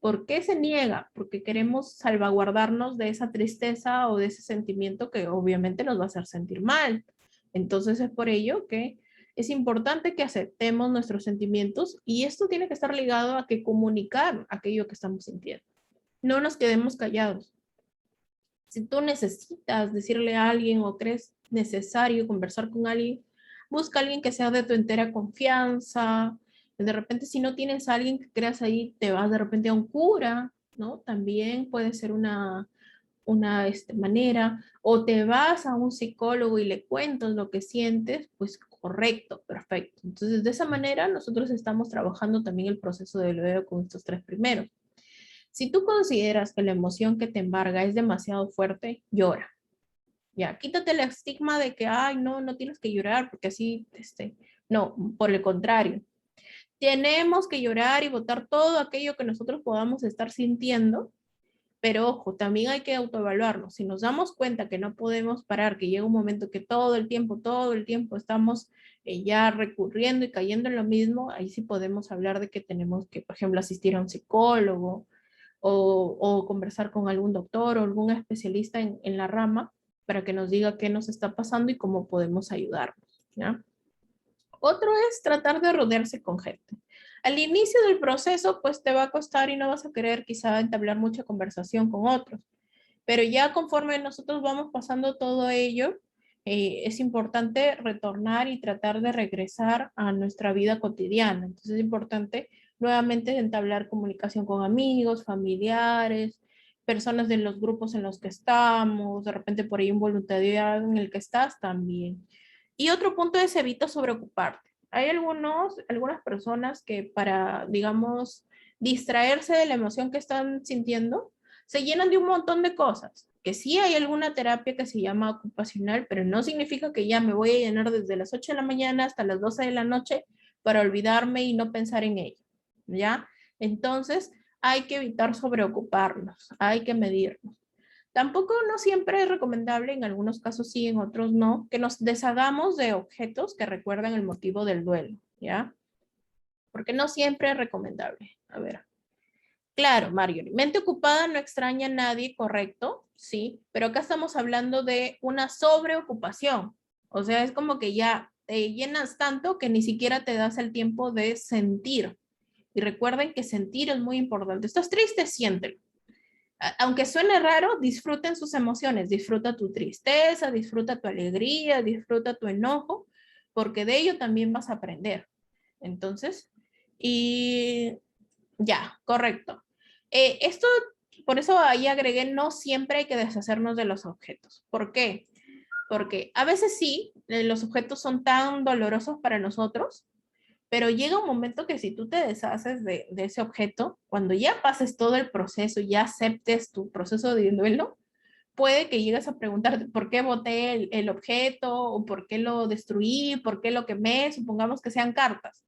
¿Por qué se niega? Porque queremos salvaguardarnos de esa tristeza o de ese sentimiento que obviamente nos va a hacer sentir mal. Entonces es por ello que es importante que aceptemos nuestros sentimientos y esto tiene que estar ligado a que comunicar aquello que estamos sintiendo. No nos quedemos callados. Si tú necesitas decirle a alguien o crees necesario conversar con alguien, busca a alguien que sea de tu entera confianza. De repente, si no tienes a alguien que creas ahí, te vas de repente a un cura, ¿no? También puede ser una manera, o te vas a un psicólogo y le cuentas lo que sientes, pues correcto, perfecto. Entonces, de esa manera, nosotros estamos trabajando también el proceso de duelo con estos tres primeros. Si tú consideras que la emoción que te embarga es demasiado fuerte, llora. Ya, quítate el estigma de que, ay, no, no tienes que llorar porque así, no, por el contrario. Tenemos que llorar y botar todo aquello que nosotros podamos estar sintiendo, pero ojo, también hay que autoevaluarnos. Si nos damos cuenta que no podemos parar, que llega un momento que todo el tiempo estamos ya recurriendo y cayendo en lo mismo, ahí sí podemos hablar de que tenemos que, por ejemplo, asistir a un psicólogo, o conversar con algún doctor o algún especialista en la rama para que nos diga qué nos está pasando y cómo podemos ayudarnos, ¿ya? Otro es tratar de rodearse con gente. Al inicio del proceso, pues te va a costar y no vas a querer quizá entablar mucha conversación con otros, pero ya conforme nosotros vamos pasando todo ello, es importante retornar y tratar de regresar a nuestra vida cotidiana. Entonces es importante nuevamente entablar comunicación con amigos, familiares, personas de los grupos en los que estamos, de repente por ahí un voluntariado en el que estás también. Y otro punto es evita sobreocuparte. Hay algunas personas que para, digamos, distraerse de la emoción que están sintiendo, se llenan de un montón de cosas, que sí hay alguna terapia que se llama ocupacional, pero no significa que ya me voy a llenar desde las 8 de la mañana hasta las 12 de la noche para olvidarme y no pensar en ello, ¿ya? Entonces, hay que evitar sobreocuparnos, hay que medirnos. Tampoco no siempre es recomendable, en algunos casos sí, en otros no, que nos deshagamos de objetos que recuerdan el motivo del duelo, ¿ya? Porque no siempre es recomendable. A ver. Claro, Mario, mente ocupada no extraña a nadie, correcto, sí, pero acá estamos hablando de una sobreocupación. O sea, es como que ya te llenas tanto que ni siquiera te das el tiempo de sentir. Y recuerden que sentir es muy importante. Estás triste, siéntelo. Aunque suene raro, disfruten sus emociones, disfruta tu tristeza, disfruta tu alegría, disfruta tu enojo, porque de ello también vas a aprender. Entonces, y ya, correcto. Esto, por eso ahí agregué, no siempre hay que deshacernos de los objetos. ¿Por qué? Porque a veces sí, los objetos son tan dolorosos para nosotros, pero llega un momento que si tú te deshaces de ese objeto, cuando ya pases todo el proceso, ya aceptes tu proceso de duelo, puede que llegues a preguntarte por qué boté el objeto o por qué lo destruí, por qué lo quemé, supongamos que sean cartas.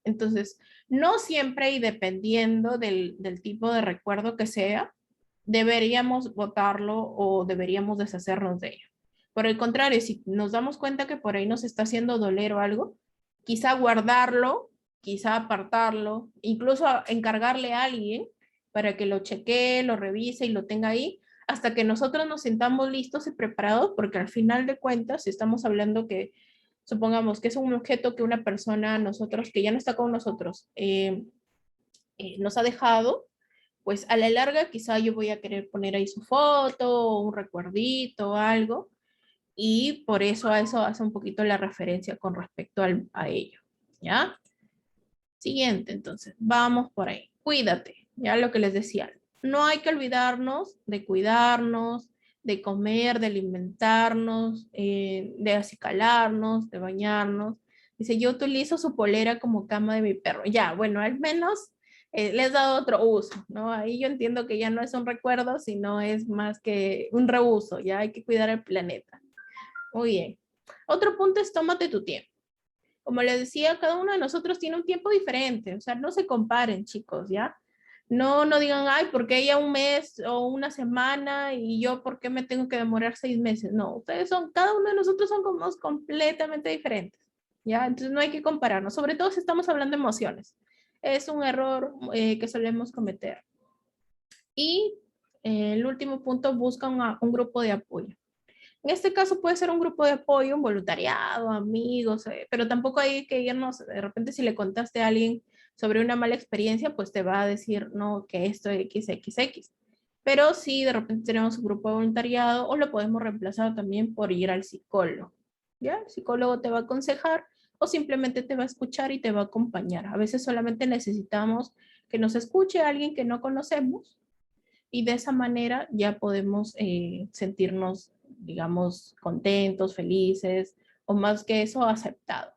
Entonces, no siempre y dependiendo del tipo de recuerdo que sea, deberíamos botarlo o deberíamos deshacernos de ello. Por el contrario, si nos damos cuenta que por ahí nos está haciendo doler o algo, quizá guardarlo, quizá apartarlo, incluso encargarle a alguien para que lo chequee, lo revise y lo tenga ahí, hasta que nosotros nos sintamos listos y preparados, porque al final de cuentas, si estamos hablando que, supongamos que es un objeto que una persona, nosotros, que ya no está con nosotros, nos ha dejado, pues a la larga quizá yo voy a querer poner ahí su foto, un recuerdito, algo, y por eso a eso hace un poquito la referencia con respecto a ello, ¿ya? Siguiente, entonces, vamos por ahí. Cuídate, ya lo que les decía. No hay que olvidarnos de cuidarnos, de comer, de alimentarnos, de acicalarnos, de bañarnos. Dice, yo utilizo su polera como cama de mi perro. Ya, bueno, al menos le has dado otro uso, ¿no? Ahí yo entiendo que ya no es un recuerdo, sino es más que un reuso, ya hay que cuidar el planeta. Muy bien. Otro punto es tómate tu tiempo. Como les decía, cada uno de nosotros tiene un tiempo diferente, o sea, no se comparen, chicos, ¿ya? No, no digan, ay, ¿por qué ella un mes o una semana y yo por qué me tengo que demorar 6 meses? No, ustedes son, cada uno de nosotros son como completamente diferentes, ¿ya? Entonces no hay que compararnos, sobre todo si estamos hablando de emociones. Es un error que solemos cometer. Y el último punto, busca un grupo de apoyo. En este caso puede ser un grupo de apoyo, un voluntariado, amigos, pero tampoco hay que irnos, de repente si le contaste a alguien sobre una mala experiencia, pues te va a decir, no, que esto es XXX. Pero si de repente tenemos un grupo de voluntariado o lo podemos reemplazar también por ir al psicólogo. ¿Ya? El psicólogo te va a aconsejar o simplemente te va a escuchar y te va a acompañar. A veces solamente necesitamos que nos escuche alguien que no conocemos y de esa manera ya podemos sentirnos, digamos, contentos, felices o más que eso, aceptados.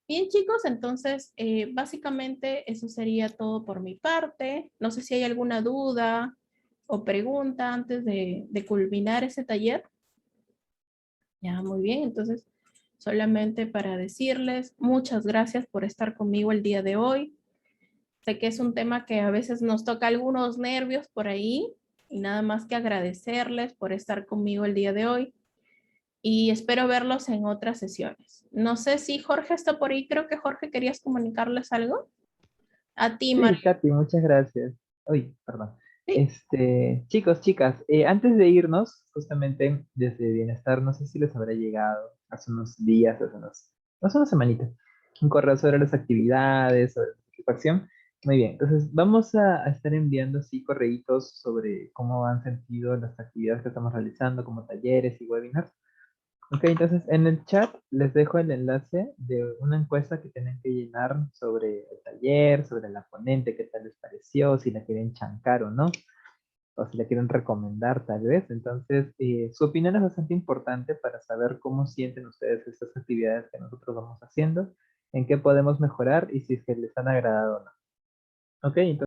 Bien, chicos, entonces básicamente eso sería todo por mi parte. No sé si hay alguna duda o pregunta antes de culminar ese taller. Ya, muy bien, entonces solamente para decirles muchas gracias por estar conmigo el día de hoy. Sé que es un tema que a veces nos toca algunos nervios por ahí y nada más que agradecerles por estar conmigo el día de hoy y espero verlos en otras sesiones. No sé si Jorge está por ahí, creo que Jorge querías comunicarles algo. A ti, Sí, María. Katy, muchas gracias. Uy, perdón. Sí. Chicos, chicas, antes de irnos, justamente desde Bienestar, no sé si les habrá llegado hace unos días, hace unas semanitas, un correo sobre las actividades, sobre la satisfacción. Muy bien, entonces vamos a estar enviando así correitos sobre cómo han sentido las actividades que estamos realizando, como talleres y webinars. Ok, entonces en el chat les dejo el enlace de una encuesta que tienen que llenar sobre el taller, sobre la ponente, qué tal les pareció, si la quieren chancar o no, o si la quieren recomendar tal vez. Entonces, su opinión es bastante importante para saber cómo sienten ustedes estas actividades que nosotros vamos haciendo, en qué podemos mejorar y si es que les han agradado o no. Ok, entonces.